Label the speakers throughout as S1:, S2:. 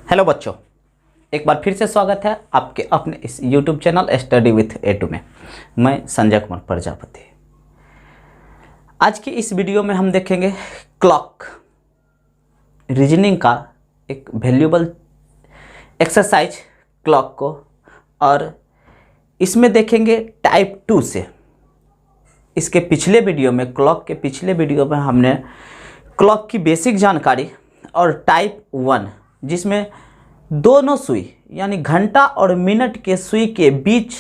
S1: Hello बच्चों, एक बार फिर से स्वागत है आपके अपने इस YouTube channel study with A2 में। मैं संजय कुमार प्रजापति। आज की इस वीडियो में हम देखेंगे क्लॉक रीजनिंग का एक वैल्यूएबल एक्सरसाइज क्लॉक को, और इसमें देखेंगे टाइप 2 से। इसके पिछले वीडियो में, क्लॉक के पिछले वीडियो में हमने क्लॉक की बेसिक जानकारी और टाइप 1 जिसमें दोनों सुई यानी घंटा और मिनट के सुई के बीच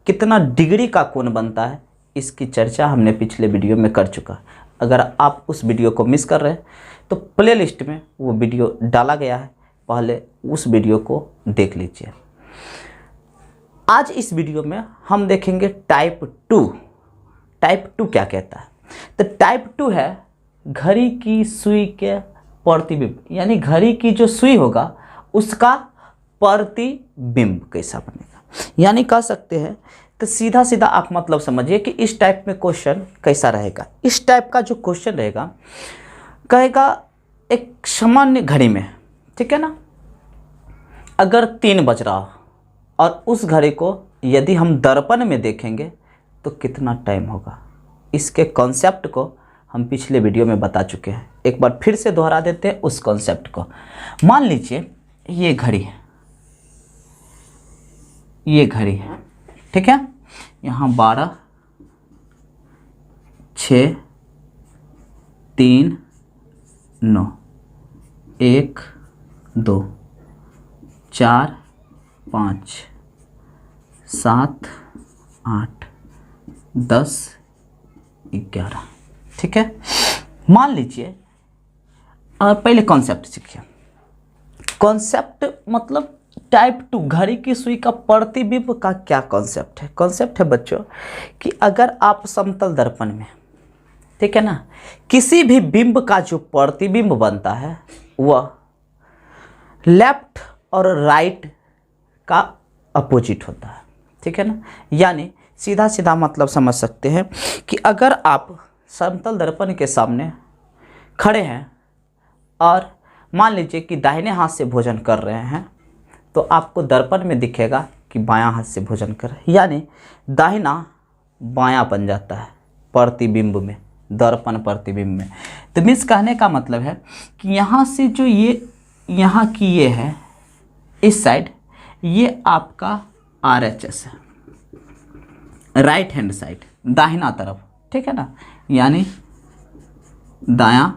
S1: कितना डिग्री का कोण बनता है, इसकी चर्चा हमने पिछले वीडियो में कर चुका। अगर आप उस वीडियो को मिस कर रहे हैं तो प्लेलिस्ट में वो वीडियो डाला गया है, पहले उस वीडियो को देख लीजिए। आज इस वीडियो में हम देखेंगे टाइप 2। टाइप 2 क्या कहता है? तो टाइप 2 है घड़ी की सुई के प्रतिबिंब, यानी घड़ी की जो सुई होगा उसका प्रतिबिंब कैसा बनेगा। यानी कह सकते हैं तो सीधा सीधा आप मतलब समझिए कि इस टाइप में क्वेश्चन कैसा रहेगा। इस टाइप का जो क्वेश्चन रहेगा, कहेगा एक सामान्य घड़ी में, ठीक है ना, अगर 3 बज रहा हो और उस घड़ी को यदि हम दर्पण में देखेंगे तो कितना टाइम होगा। इसके कॉन्सेप्ट को हम पिछले वीडियो में बता चुके हैं, एक बार फिर से दोहरा देते हैं उस कॉन्सेप्ट को। मान लीजिए ये घड़ी है, ये घड़ी है, ठीक है। यहाँ 12, 6, 3, 9, 1, 2, 4, 5, 7, 8, 10, 11, ठीक है। मान लीजिए, और पहले कॉन्सेप्ट सीखिए। कॉन्सेप्ट मतलब टाइप 2 घड़ी की सुई का प्रतिबिंब का क्या कॉन्सेप्ट है? कॉन्सेप्ट है बच्चों कि अगर आप समतल दर्पण में, ठीक है ना, किसी भी बिंब का जो प्रतिबिंब बनता है वह लेफ्ट और राइट का अपोजिट होता है, ठीक है ना। यानी सीधा सीधा मतलब समझ सकते हैं कि अगर आप समतल दर्पण के सामने खड़े हैं और मान लीजिए कि दाहिने हाथ से भोजन कर रहे हैं, तो आपको दर्पण में दिखेगा कि बायां हाथ से भोजन कर रहे हैं, यानी दाहिना बायां बन जाता है प्रतिबिंब में, दर्पण प्रतिबिंब में। तो मीन्स कहने का मतलब है कि यहाँ से जो ये यहाँ की ये है, इस साइड ये आपका RHS है, राइट हैंड साइड, दाहिना तरफ, ठीक है ना, यानी दायां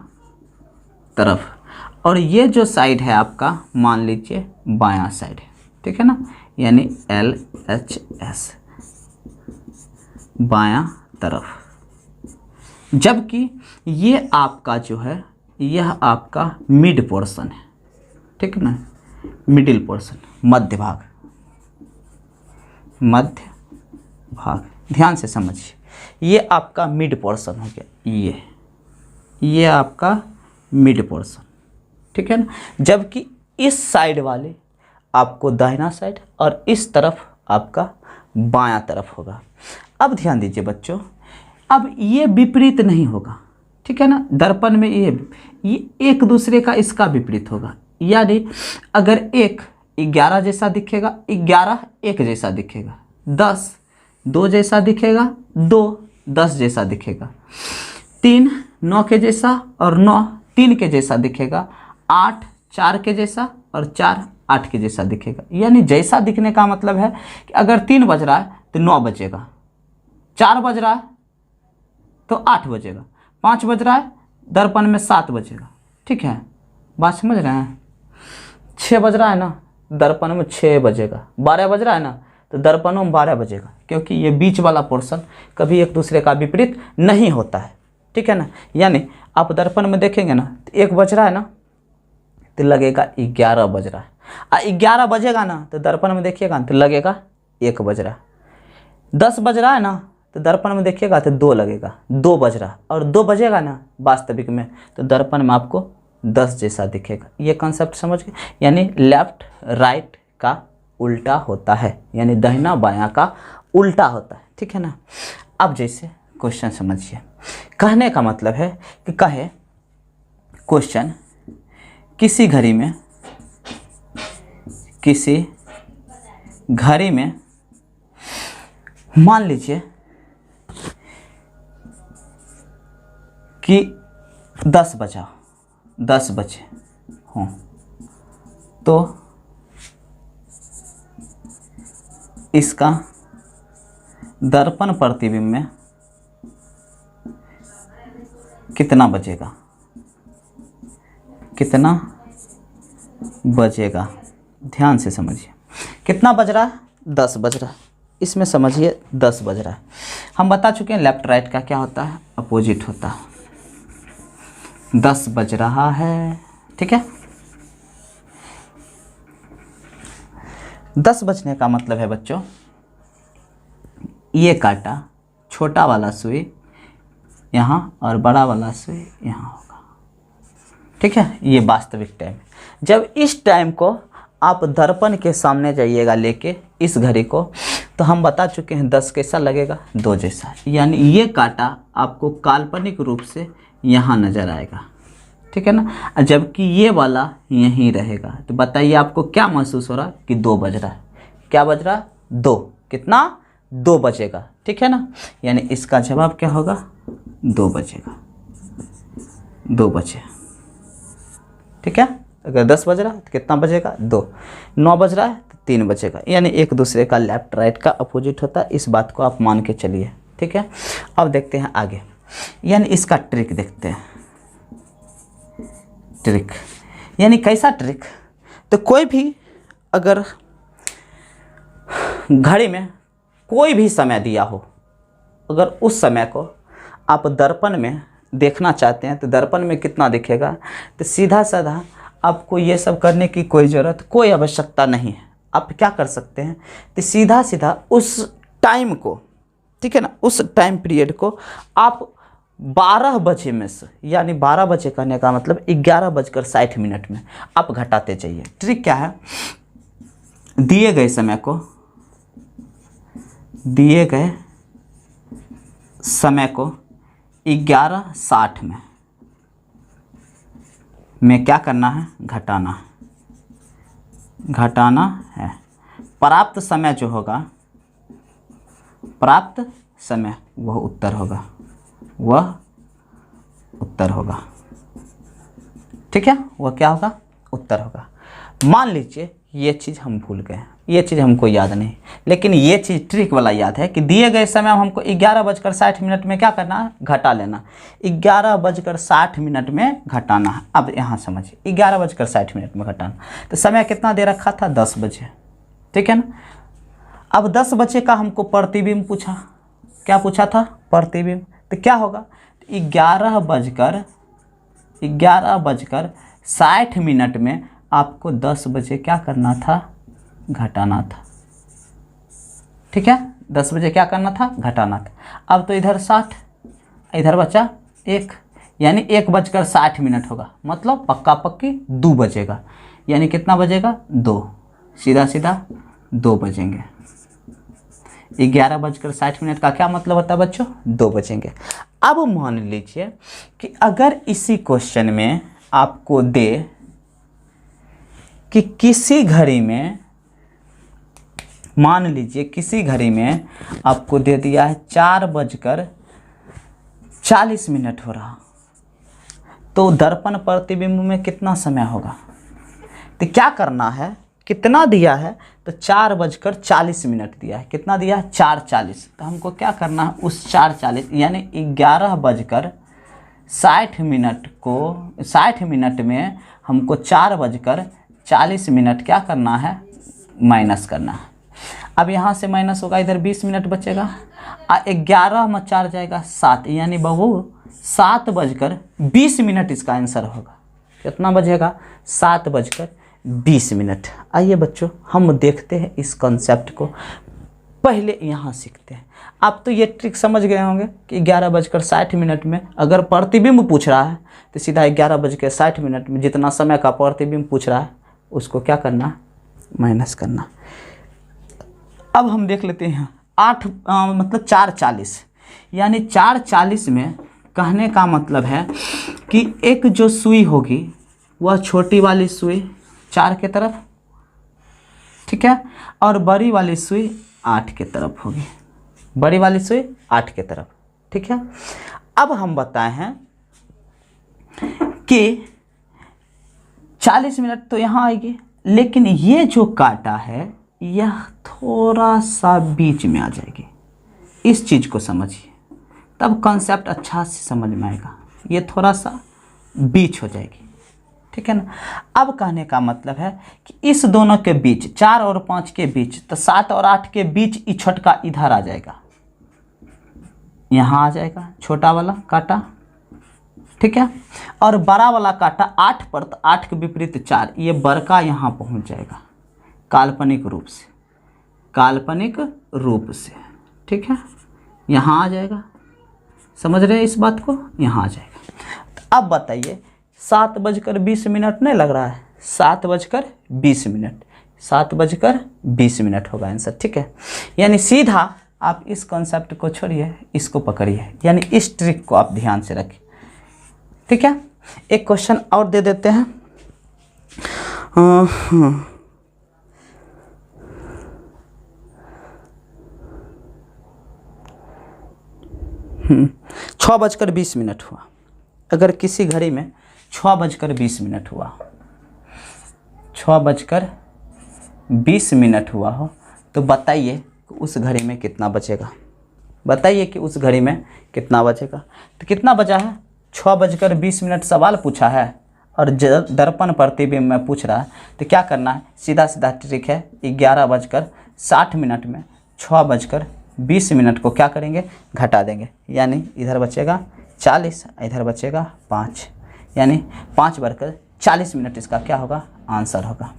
S1: तरफ। और ये जो साइड है आपका, मान लीजिए बायां साइड है, ठीक है ना, यानी LHS, बायां तरफ। जबकि ये आपका जो है, यह आपका मिड पोर्शन है, ठीक है ना, मिडिल पोर्शन, मध्य भाग, मध्य भाग। ध्यान से समझिए, ये आपका मिड पोर्शन हो गया, ये आपका मिड पोर्शन, ठीक है ना। जबकि इस साइड वाले आपको दाहिना साइड और इस तरफ आपका बायां तरफ होगा। अब ध्यान दीजिए बच्चों, अब ये विपरीत नहीं होगा, ठीक है ना। दर्पण में ये एक दूसरे का इसका विपरीत होगा। यानी अगर 1 11 जैसा दिखेगा, 11 1 जैसा दिखेगा, 10 2 जैसा दिखेगा, 2 10 जैसा दिखेगा, 3 9 के जैसा और 9 3 के जैसा दिखेगा, 8 4 के जैसा और 4 8 के जैसा दिखेगा। यानी जैसा दिखने का मतलब है कि अगर 3 बज रहा है तो 9 बजेगा, 4 बज रहा है तो 8 बजेगा, 5 बज रहा है दर्पण में 7 बजेगा, ठीक है, बात समझ रहे हैं। 6 बज रहा है ना, दर्पण में 6 बजेगा, 12 बज रहा है ना तो दर्पणों में 12 बजेगा, क्योंकि ये बीच वाला पोर्शन कभी एक दूसरे का विपरीत नहीं होता है, ठीक है ना। यानी आप दर्पण में देखेंगे ना तो 1 बज रहा है ना तो लगेगा 11 बज रहा है, और 11 बजेगा ना तो दर्पण में देखिएगा तो लगेगा 1 बज रहा है। 10 बज रहा है ना तो दर्पण में देखिएगा तो 2 लगेगा, 2 बज रहा है, और 2 बजेगा ना वास्तविक में तो दर्पण में आपको 10 जैसा दिखेगा। ये कॉन्सेप्ट समझ गए। यानी लेफ्ट राइट का उल्टा होता है, यानी दाहिना बायां का उल्टा होता है, ठीक है ना। अब जैसे क्वेश्चन समझिए, कहने का मतलब है कि कहे क्वेश्चन, किसी घड़ी में किसी घड़ी में मान लीजिए कि 10 बजे हों, तो इसका दर्पण प्रतिबिंब में कितना बजेगा, ध्यान से समझिए। कितना बज रहा है? 10 बज रहा है। इसमें समझिए 10 बज रहा है। हम बता चुके हैं लेफ्ट राइट का क्या होता है, अपोजिट होता है। 10 बज रहा है, ठीक है। 10 बजने का मतलब है बच्चों, ये काटा, छोटा वाला सुई यहाँ और बड़ा वाला सुई यहाँ होगा, ठीक है। ये वास्तविक टाइम। जब इस टाइम को आप दर्पण के सामने जाइएगा लेके इस घड़ी को, तो हम बता चुके हैं 10 कैसा लगेगा, 2 जैसा। यानी ये काटा आपको काल्पनिक रूप से यहाँ नज़र आएगा, ठीक है ना, जबकि ये वाला यहीं रहेगा। तो बताइए आपको क्या महसूस हो रहा कि 2 बज रहा है। क्या बज रहा? 2। कितना? 2 बजेगा, ठीक है ना। यानी इसका जवाब क्या होगा? 2 बजेगा, 2 बजे, ठीक है। अगर 10 बज रहा है तो कितना बजेगा? 2। 9 बज रहा है तो 3 बजेगा। यानी एक दूसरे का लेफ्ट राइट का अपोजिट होता है। इस बात को आप मान के चलिए, ठीक है। अब देखते हैं आगे, यानी इसका ट्रिक देखते हैं। ट्रिक यानी कैसा ट्रिक? तो कोई भी अगर घड़ी में कोई भी समय दिया हो, अगर उस समय को आप दर्पण में देखना चाहते हैं तो दर्पण में कितना दिखेगा, तो सीधा साधा आपको ये सब करने की कोई ज़रूरत, कोई आवश्यकता नहीं है। आप क्या कर सकते हैं, तो सीधा सीधा उस टाइम को, ठीक है ना, उस टाइम पीरियड को आप 12 बजे में से, यानी 12 बजे करने का मतलब 11:60 में आप घटाते जाइए। ट्रिक क्या है? दिए गए समय को, दिए गए समय को 11:60 में क्या करना है? घटाना है। प्राप्त समय जो होगा, प्राप्त समय वह उत्तर होगा, ठीक है। वह क्या होगा? उत्तर होगा। मान लीजिए ये चीज़ हम भूल गए, ये चीज़ हमको याद नहीं, लेकिन ये चीज़ ट्रिक वाला याद है कि दिए गए समय हमको 11:60 में क्या करना है? घटा लेना। 11:60 में घटाना है। अब यहाँ समझिए, 11:60 में घटाना, तो समय कितना दे रखा था? 10 बजे, ठीक है ना। अब 10 बजे का हमको प्रतिबिंब पूछा। क्या पूछा था? प्रतिबिंब। तो क्या होगा? 11:60 में आपको 10 बजे क्या करना था? घटाना था, ठीक है। 10 बजे क्या करना था? घटाना था। अब तो इधर 60, इधर बचा 1, यानी 1:60 होगा, मतलब पक्का पक्की 2 बजेगा। यानी कितना बजेगा? 2। सीधा सीधा 2 बजेंगे। 11:60 का क्या मतलब होता है बच्चों? 2 बजेंगे। अब मान लीजिए कि अगर इसी क्वेश्चन में आपको दे कि किसी घड़ी में, मान लीजिए किसी घड़ी में आपको दे दिया है 4:40 हो रहा, तो दर्पण प्रतिबिंब में कितना समय होगा? तो क्या करना है? कितना दिया है? तो 4:40 दिया है। कितना दिया है? 4:40। तो हमको क्या करना है? उस 4:40 यानी 11:60 को 60 मिनट में हमको 4:40 क्या करना है? माइनस करना है। अब यहाँ से माइनस होगा, इधर 20 मिनट बचेगा, 11 में 4 जाएगा 7, यानी बहू 7:20 इसका आंसर होगा। कितना बजेगा? 7:20। आइए बच्चों हम देखते हैं इस कॉन्सेप्ट को, पहले यहाँ सीखते हैं। आप तो ये ट्रिक समझ गए होंगे कि 11:60 में अगर प्रतिबिंब पूछ रहा है तो सीधा 11:60 में जितना समय का प्रतिबिंब पूछ रहा है उसको क्या करना? माइनस करना। अब हम देख लेते हैं 4:40, यानी 4:40 में कहने का मतलब है कि एक जो सुई होगी वह छोटी वाली सुई 4 के तरफ ठीक है, और बड़ी वाली सुई 8 के तरफ होगी, बड़ी वाली सुई 8 के तरफ, ठीक है। अब हम बताए हैं कि 40 मिनट तो यहाँ आएगी, लेकिन ये जो काटा है यह थोड़ा सा बीच में आ जाएगी। इस चीज़ को समझिए, तब कॉन्सेप्ट अच्छा से समझ में आएगा। ये थोड़ा सा बीच हो जाएगी, ठीक है ना। अब कहने का मतलब है कि इस दोनों के बीच, 4 और 5 के बीच, तो 7 और 8 के बीच ये छोटका इधर आ जाएगा, यहाँ आ जाएगा छोटा वाला काटा, ठीक है। और बड़ा वाला काटा 8 पर, तो 8 के विपरीत 4, ये बड़का यहाँ पहुँच जाएगा काल्पनिक रूप से, काल्पनिक रूप से, ठीक है। यहाँ आ जाएगा, समझ रहे हैं इस बात को, यहाँ आ जाएगा। तो अब बताइए 7:20 नहीं लग रहा है, 7:20, 7:20 होगा आंसर, ठीक है। यानी सीधा आप इस कॉन्सेप्ट को छोड़िए, इसको पकड़िए, यानी इस ट्रिक को आप ध्यान से रखें, ठीक है। एक क्वेश्चन और दे देते हैं। 6:20 हुआ। अगर किसी घड़ी में 6:20 हुआ, 6:20 हुआ हो, तो बताइए उस घड़ी में कितना बचेगा, बताइए कि उस घड़ी में कितना बचेगा। तो कितना बचा है, 6:20 सवाल पूछा है और दर्पण प्रतिबिंब में पूछ रहा है, तो क्या करना है, सीधा सीधा ट्रिक है, 11:60 में 6:20 को क्या करेंगे, घटा देंगे, यानी इधर बचेगा 40, इधर बचेगा 5, यानी 5:40 इसका क्या होगा, आंसर होगा।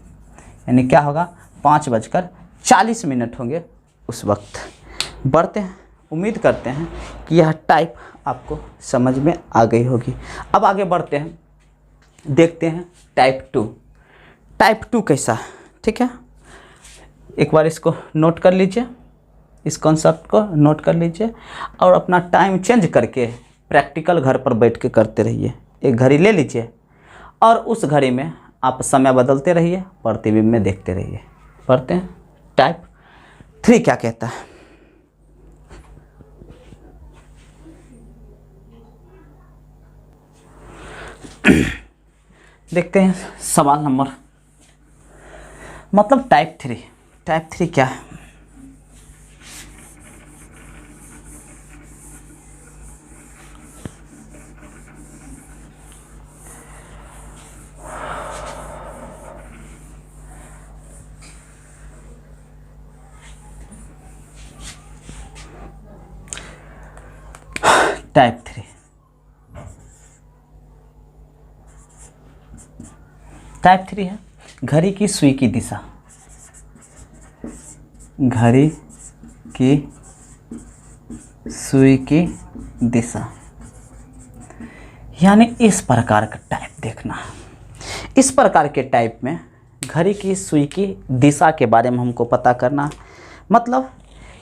S1: यानी क्या होगा, 5:40 होंगे उस वक्त। बढ़ते हैं, उम्मीद करते हैं कि यह टाइप आपको समझ में आ गई होगी। अब आगे बढ़ते हैं, देखते हैं टाइप 2। टाइप 2 कैसा है, ठीक है। एक बार इसको नोट कर लीजिए, इस कॉन्सेप्ट को नोट कर लीजिए और अपना टाइम चेंज करके प्रैक्टिकल घर पर बैठ के करते रहिए। एक घड़ी ले लीजिए और उस घड़ी में आप समय बदलते रहिए, प्रतिबिंब में देखते रहिए। पढ़ते हैं टाइप 3 क्या कहता है। देखते हैं सवाल नंबर, मतलब टाइप 3। टाइप 3 क्या है, टाइप 3। टाइप 3 है घड़ी की सुई की दिशा, घड़ी की सुई की दिशा, यानी इस प्रकार का टाइप देखना। इस प्रकार के टाइप में घड़ी की सुई की दिशा के बारे में हमको पता करना, मतलब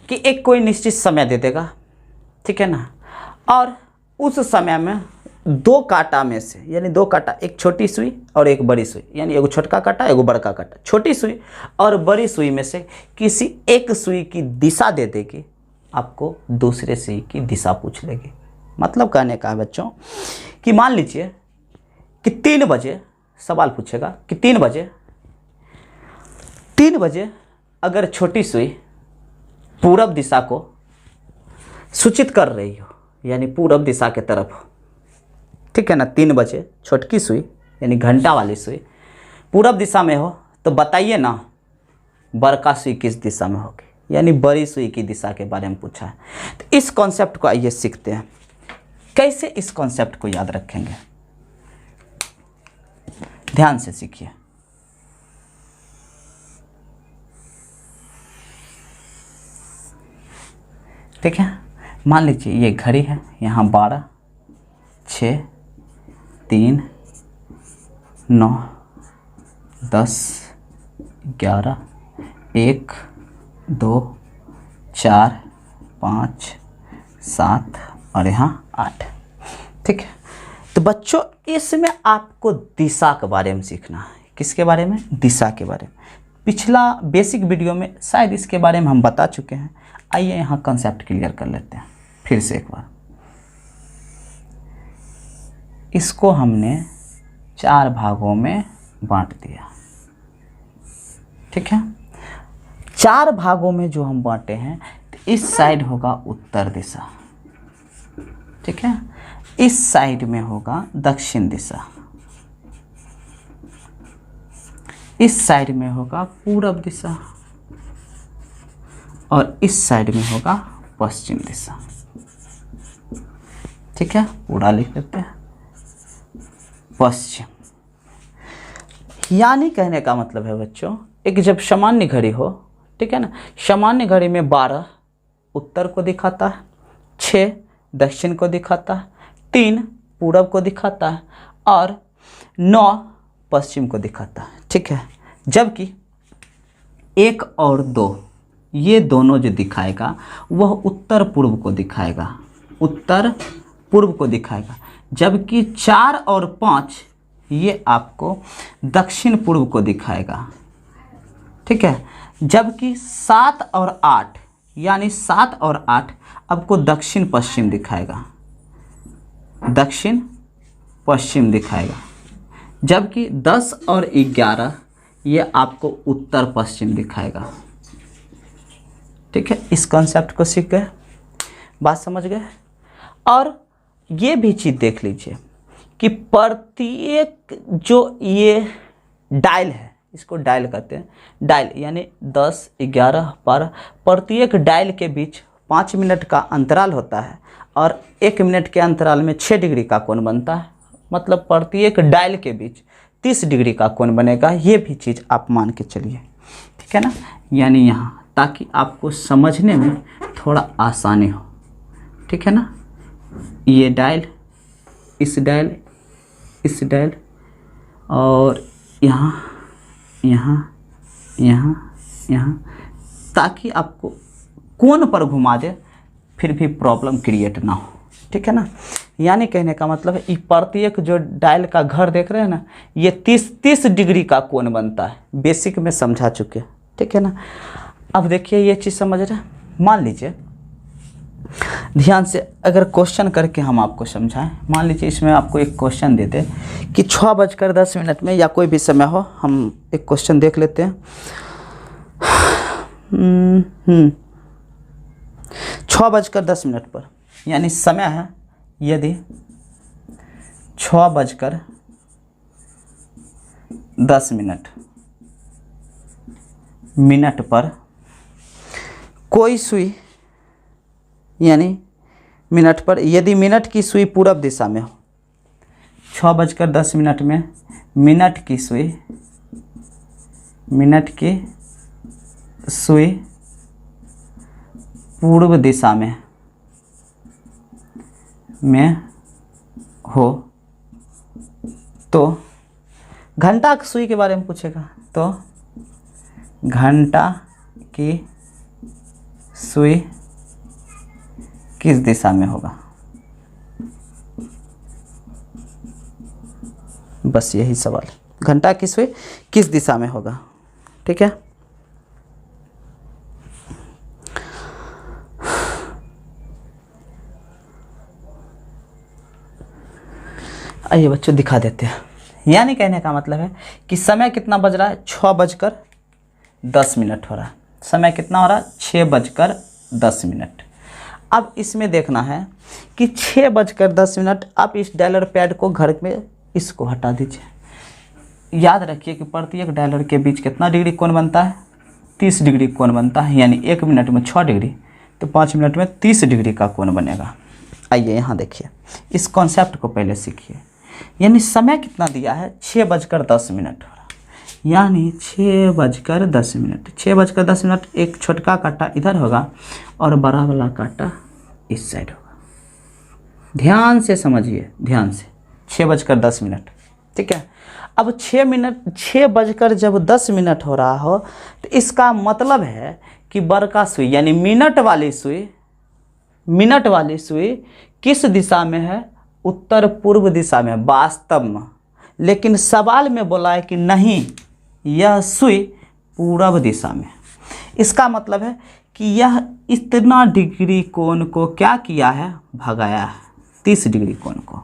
S1: कि एक कोई निश्चित समय दे देगा, ठीक है ना, और उस समय में 2 काटा में से, यानी 2 काटा, एक छोटी सुई और एक बड़ी सुई, यानी एगो छोटका काटा एगो बड़का काटा, छोटी सुई और बड़ी सुई में से किसी एक सुई की दिशा दे देगी, आपको दूसरे सुई की दिशा पूछ लेगी। मतलब कहने का है बच्चों कि मान लीजिए कि 3 बजे सवाल पूछेगा कि 3 बजे अगर छोटी सुई पूरब दिशा को सूचित कर रही हो, यानी पूरब दिशा के तरफ हो, ठीक है ना, 3 बजे छोटकी सुई यानी घंटा वाली सुई पूरब दिशा में हो, तो बताइए ना बड़का सुई किस दिशा में होगी, यानी बड़ी सुई की दिशा के बारे में पूछा है। तो इस कॉन्सेप्ट को आइए सीखते हैं, कैसे इस कॉन्सेप्ट को याद रखेंगे, ध्यान से सीखिए। ठीक है, मान लीजिए ये घड़ी है, यहाँ 12, 6, 3, 9, 10, 11, 1, 2, 4, 5, 7 और यहाँ 8। ठीक है, तो बच्चों इसमें आपको दिशा के बारे में सीखना है। किसके बारे में? दिशा के बारे में। पिछला बेसिक वीडियो में शायद इसके बारे में हम बता चुके हैं। आइए यहाँ कंसेप्ट क्लियर कर लेते हैं फिर से एक बार। इसको हमने 4 भागों में बांट दिया, ठीक है। 4 भागों में जो हम बांटे हैं, तो इस साइड होगा उत्तर दिशा, ठीक है। इस साइड में होगा दक्षिण दिशा, इस साइड में होगा पूरब दिशा और इस साइड में होगा पश्चिम दिशा, ठीक है। पूरा लिख लेते हैं पश्चिम। यानी कहने का मतलब है बच्चों, एक जब सामान्य घड़ी हो, ठीक है ना, सामान्य घड़ी में 12 उत्तर को दिखाता है, 6 दक्षिण को दिखाता है, 3 पूरब को दिखाता है और 9 पश्चिम को दिखाता है, ठीक है। जबकि 1 और 2 ये दोनों जो दिखाएगा वह उत्तर पूर्व को दिखाएगा, उत्तर पूर्व को दिखाएगा। जबकि 4 और 5 ये आपको दक्षिण पूर्व को दिखाएगा, ठीक है। जबकि 7 और 8 यानी 7 और 8 आपको दक्षिण पश्चिम दिखाएगा, दक्षिण पश्चिम दिखाएगा। जबकि 10 और 11 ये आपको उत्तर पश्चिम दिखाएगा, ठीक है। इस कॉन्सेप्ट को सीख गए, बात समझ गए। और ये भी चीज़ देख लीजिए कि प्रत्येक जो ये डायल है, इसको डायल कहते हैं, डायल यानी 10, 11, 12, प्रत्येक डायल के बीच 5 मिनट का अंतराल होता है और 1 मिनट के अंतराल में 6 डिग्री का कोण बनता है। मतलब प्रत्येक डायल के बीच 30 डिग्री का कोण बनेगा। ये भी चीज़ आप मान के चलिए, ठीक है ना। यानी यहाँ ताकि आपको समझने में थोड़ा आसानी हो, ठीक है ना। ये डायल, इस डायल, इस डायल और यहाँ यहाँ यहाँ यहाँ, ताकि आपको कोण पर घुमा दे फिर भी प्रॉब्लम क्रिएट ना हो, ठीक है ना। यानी कहने का मतलब है, प्रत्येक जो डायल का घर देख रहे हैं ना, ये 30 डिग्री का कोण बनता है। बेसिक में समझा चुके, ठीक है ना। अब देखिए ये चीज़ समझ रहे हैं। मान लीजिए ध्यान से अगर क्वेश्चन करके हम आपको समझाएं, मान लीजिए इसमें आपको एक क्वेश्चन दे दे कि 6:10 में या कोई भी समय हो, हम एक क्वेश्चन देख लेते हैं। 6:10 पर यानी समय है, यदि 6:10 मिनट पर कोई सुई, यानी मिनट पर यदि मिनट की सुई पूरब दिशा में हो, 6:10 में मिनट की सुई पूर्व दिशा में हो, तो घंटा की सुई के बारे में पूछेगा, तो घंटा की सुई किस दिशा में होगा। बस यही सवाल, घंटा की सुई किस दिशा में होगा, ठीक है। आइए बच्चों दिखा देते हैं। यानी कहने का मतलब है कि समय कितना बज रहा है, 6:10 हो रहा है। समय कितना हो रहा है, 6:10। अब इसमें देखना है कि 6:10, आप इस डायलर पैड को घर में इसको हटा दीजिए। याद रखिए कि प्रत्येक डायलर के बीच कितना डिग्री कोण बनता है, 30 डिग्री कोण बनता है। यानी 1 मिनट में 6 डिग्री, तो 5 मिनट में 30 डिग्री का कोण बनेगा। आइए यहाँ देखिए, इस कॉन्सेप्ट को पहले सीखिए। यानी समय कितना दिया है, 6:10 हो रहा, यानी 6:10। 6:10, एक छोटका कांटा इधर होगा और बड़ा वाला कांटा इस साइड होगा। ध्यान से समझिए, ध्यान से। 6:10, ठीक है। अब 6:10 हो रहा हो, तो इसका मतलब है कि बड़का सुई यानी मिनट वाली सुई किस दिशा में है, उत्तर पूर्व दिशा में वास्तव में। लेकिन सवाल में बोला है कि नहीं, यह सुई पूर्व दिशा में। इसका मतलब है कि यह इतना डिग्री कोण को क्या किया है, भगाया है, 30 डिग्री कोण को।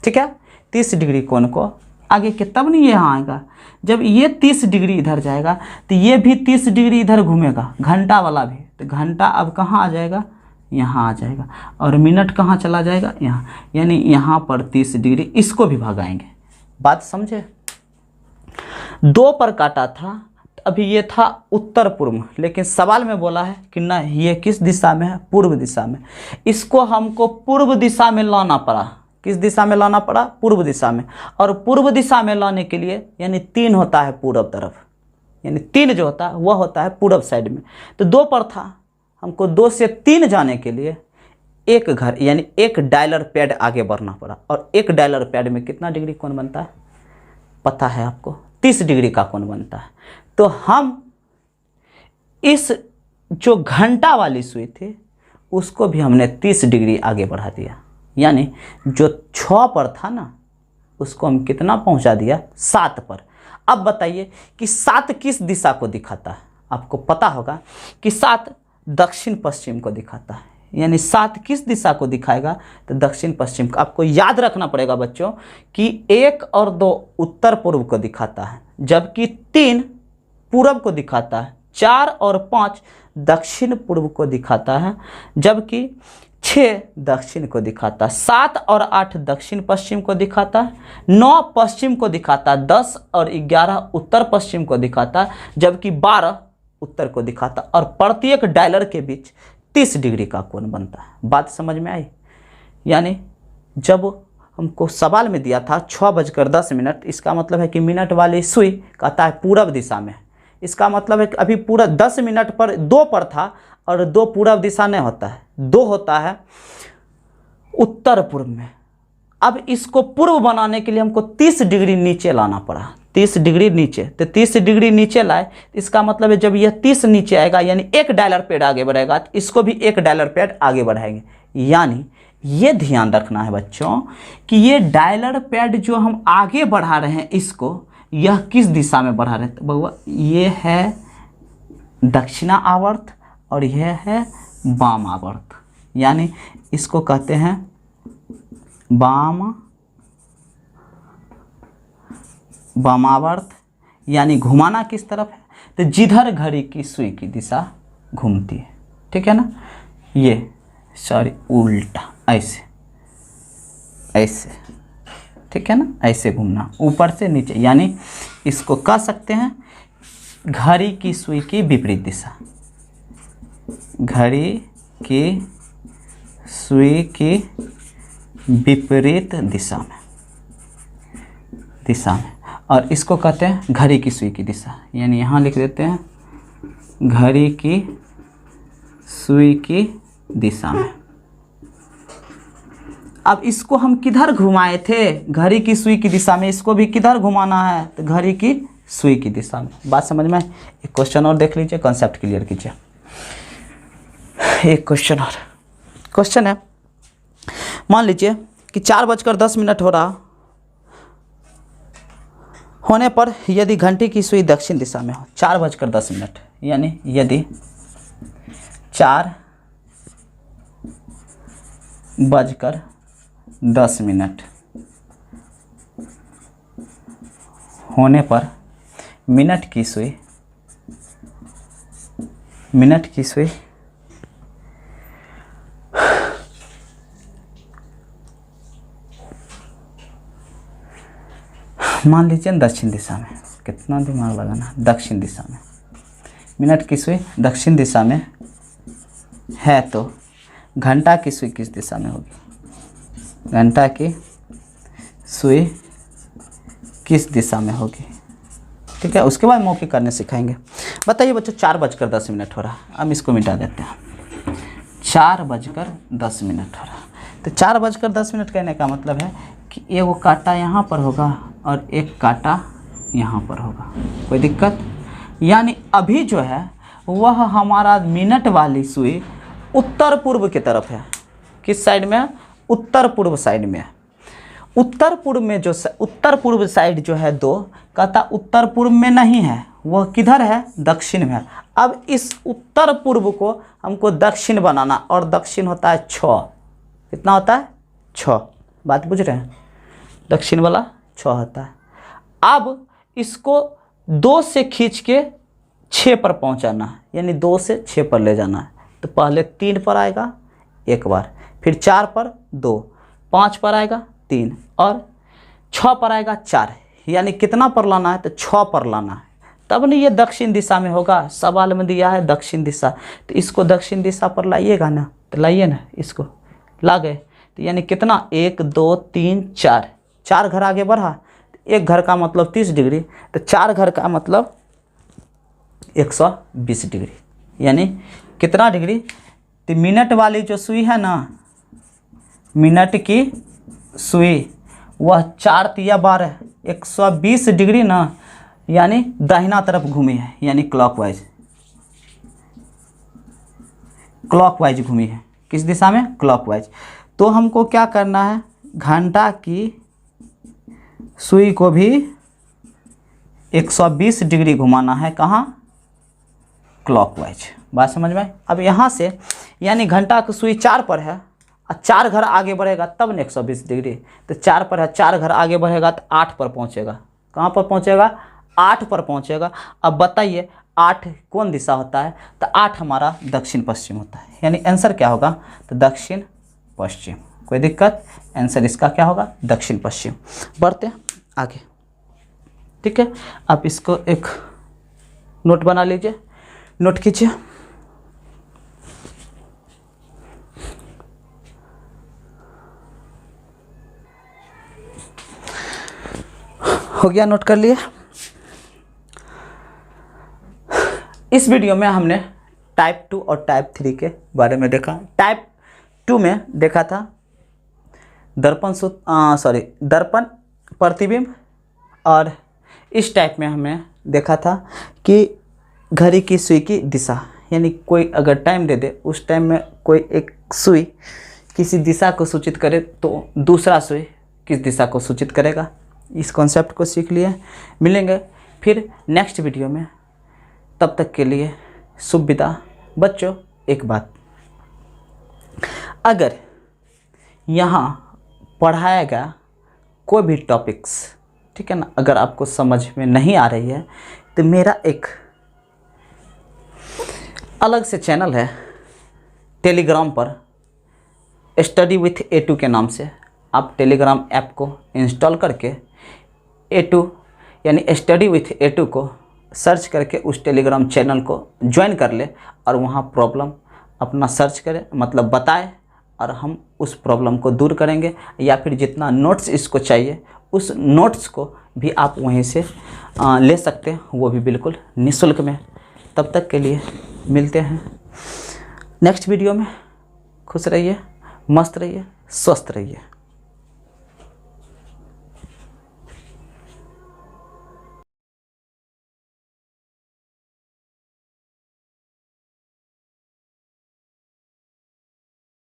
S1: ठीक है, 30 डिग्री कोण को आगे के तब नहीं यहाँ आएगा। जब ये 30 डिग्री इधर जाएगा तो ये भी 30 डिग्री इधर घूमेगा, घंटा वाला भी। तो घंटा अब कहाँ आ जाएगा, यहाँ आ जाएगा। और मिनट कहाँ चला जाएगा, यहाँ, यानी यहाँ पर 30 डिग्री इसको भी भगाएंगे। बात समझे। 2 पर काटा था, अभी ये था उत्तर पूर्व, लेकिन सवाल में बोला है कि ना ये किस दिशा में है, पूर्व दिशा में। इसको हमको पूर्व दिशा में लाना पड़ा। किस दिशा में लाना पड़ा, पूर्व दिशा में। और पूर्व दिशा में लाने के लिए यानी 3 होता है पूर्व तरफ, यानी 3 जो होता है वह होता है पूर्व साइड में। तो 2 पर था, हमको 2 से 3 जाने के लिए एक घर यानी एक डायलर पैड आगे बढ़ना पड़ा। और एक डायलर पैड में कितना डिग्री कोण बनता है, पता है आपको, 30 डिग्री का कोण बनता है। तो हम इस जो घंटा वाली सुई थी उसको भी हमने 30 डिग्री आगे बढ़ा दिया, यानी जो 6 पर था ना उसको हम कितना पहुंचा दिया, 7 पर। अब बताइए कि 7 किस दिशा को दिखाता है। आपको पता होगा कि 7 दक्षिण पश्चिम को दिखाता है, यानी 7 किस दिशा को दिखाएगा, तो दक्षिण पश्चिम को। आपको याद रखना पड़ेगा बच्चों कि 1 और 2 उत्तर पूर्व को दिखाता है, जबकि 3 पूर्व को दिखाता है, 4 और 5 दक्षिण पूर्व को दिखाता है, जबकि 6 दक्षिण को दिखाता है, 7 और 8 दक्षिण पश्चिम को दिखाता है, 9 पश्चिम को दिखाता है, 10 और 11 उत्तर पश्चिम को दिखाता है, जबकि 12 उत्तर को दिखाता है। और प्रत्येक डायलर के बीच 30 डिग्री का कोण बनता है। बात समझ में आई। यानी जब हमको सवाल में दिया था 6:10, इसका मतलब है कि मिनट वाली सुई कहता है पूर्व दिशा में। इसका मतलब है कि अभी पूरा 10 मिनट पर 2 पर था, और 2 पूर्व दिशा नहीं होता है, 2 होता है उत्तर पूर्व में। अब इसको पूर्व बनाने के लिए हमको 30 डिग्री नीचे लाना पड़ा, 30 डिग्री नीचे। तो 30 डिग्री नीचे लाए, इसका मतलब है जब यह 30 नीचे आएगा यानी एक डायलर पैड आगे बढ़ेगा, तो इसको भी एक डायलर पैड आगे बढ़ाएंगे। यानी ये ध्यान रखना है बच्चों कि ये डायलर पैड जो हम आगे बढ़ा रहे हैं इसको, यह किस दिशा में बढ़ा रहे हैं। तो बउआ ये है दक्षिणा आवर्त और यह है वाम आवर्त, यानी इसको कहते हैं वामावर्त। यानी घुमाना किस तरफ है, तो जिधर घड़ी की सुई की दिशा घूमती है। ठीक है ना, ये सॉरी उल्टा, ऐसे ऐसे, ठीक है ना, ऐसे घूमना ऊपर से नीचे, यानी इसको कह सकते हैं घड़ी की सुई की विपरीत दिशा, घड़ी की सुई की विपरीत दिशा में और इसको कहते हैं घड़ी की सुई की दिशा, यानी यहाँ लिख देते हैं घड़ी की सुई की दिशा में। अब इसको हम किधर घुमाए थे, घड़ी की सुई की दिशा में, इसको भी किधर घुमाना है, तो घड़ी की सुई की दिशा में। बात समझ में। एक क्वेश्चन और देख लीजिए, कॉन्सेप्ट क्लियर कीजिए। एक क्वेश्चन और, क्वेश्चन है, मान लीजिए कि 4:10 हो रहा होने पर यदि घंटी की सुई दक्षिण दिशा में हो, 4:10, यानी यदि 4:10 होने पर मिनट की सुई मान लीजिए दक्षिण दिशा में, कितना दिमाग लगाना, दक्षिण दिशा में मिनट की सुई दक्षिण दिशा में है, तो घंटा की सुई किस दिशा में होगी, घंटा की सुई किस दिशा में होगी। ठीक है, उसके बाद मौके करने सिखाएंगे। बताइए बच्चों, 4:10 हो रहा, अब इसको मिटा देते हैं। 4:10 हो रहा, तो 4:10 कहने का मतलब है कि एगो कांटा यहाँ पर होगा और एक कांटा यहाँ पर होगा, कोई दिक्कत। यानी अभी जो है वह हमारा मिनट वाली सुई उत्तर पूर्व की तरफ है। किस साइड में है, उत्तर पूर्व साइड में है। उत्तर पूर्व में जो उत्तर पूर्व साइड जो है 2 कहता उत्तर पूर्व में नहीं है, वह किधर है, दक्षिण में है। अब इस उत्तर पूर्व को हमको दक्षिण बनाना, और दक्षिण होता है 6, कितना होता है 6, बात बुझ रहे हैं, दक्षिण वाला 6 होता है। अब इसको 2 से खींच के 6 पर पहुंचाना है, यानी 2 से 6 पर ले जाना है। तो पहले 3 पर आएगा एक बार, फिर 4 पर 2, 5 पर आएगा 3, और 6 पर आएगा 4, यानी कितना पर लाना है, तो 6 पर लाना है, तब नहीं ये दक्षिण दिशा में होगा। सवाल में दिया है दक्षिण दिशा, तो इसको दक्षिण दिशा पर लाइएगा ना, तो लाइए ना, इसको ला गए, तो यानी कितना 1 2 3 4, 4 घर आगे बढ़ा, तो एक घर का मतलब 30 डिग्री, तो 4 घर का मतलब 120 डिग्री, यानी कितना डिग्री, तो मिनट वाली जो सुई है ना, मिनट की सुई, वह 4 तिया 12 120 डिग्री ना, यानी दाहिना तरफ घूमी है, यानी क्लॉकवाइज, क्लॉकवाइज घूमी है, किस दिशा में, क्लॉकवाइज। तो हमको क्या करना है, घंटा की सुई को भी 120 डिग्री घुमाना है, कहाँ, क्लॉकवाइज। बात समझ में। अब यहाँ से यानी घंटा की सुई 4 पर है, और 4 घर आगे बढ़ेगा तब न 120 डिग्री, तो 4 पर है, 4 घर आगे बढ़ेगा तो 8 पर पहुँचेगा, कहाँ पर पहुँचेगा, 8 पर पहुँचेगा। अब बताइए 8 कौन दिशा होता है, तो 8 हमारा दक्षिण पश्चिम होता है, यानी आंसर क्या होगा, तो दक्षिण पश्चिम। कोई दिक्कत, आंसर इसका क्या होगा, दक्षिण पश्चिम। बढ़ते हैं आगे, ठीक है। आप इसको एक नोट बना लीजिए, नोट कीजिए। हो गया, नोट कर लिए। इस वीडियो में हमने टाइप 2 और टाइप 3 के बारे में देखा। टाइप 2 में देखा था दर्पण प्रतिबिंब, और इस टाइप में हमने देखा था कि घड़ी की सुई की दिशा, यानी कोई अगर टाइम दे दे, उस टाइम में कोई एक सुई किसी दिशा को सूचित करे तो दूसरा सुई किस दिशा को सूचित करेगा। इस कॉन्सेप्ट को सीख लिए। मिलेंगे फिर नेक्स्ट वीडियो में, तब तक के लिए शुभ विदा। बच्चों एक बात, अगर यहाँ पढ़ाया गया कोई भी टॉपिक्स, ठीक है ना, अगर आपको समझ में नहीं आ रही है, तो मेरा एक अलग से चैनल है टेलीग्राम पर, स्टडी विथ A2 के नाम से। आप टेलीग्राम ऐप को इंस्टॉल करके A2 यानी स्टडी विथ A2 को सर्च करके उस टेलीग्राम चैनल को ज्वाइन कर ले, और वहाँ प्रॉब्लम अपना सर्च करें, मतलब बताए, और हम उस प्रॉब्लम को दूर करेंगे। या फिर जितना नोट्स इसको चाहिए, उस नोट्स को भी आप वहीं से ले सकते हैं, वो भी बिल्कुल निःशुल्क में। तब तक के लिए मिलते हैं नेक्स्ट वीडियो में। खुश रहिए, मस्त रहिए, स्वस्थ रहिए।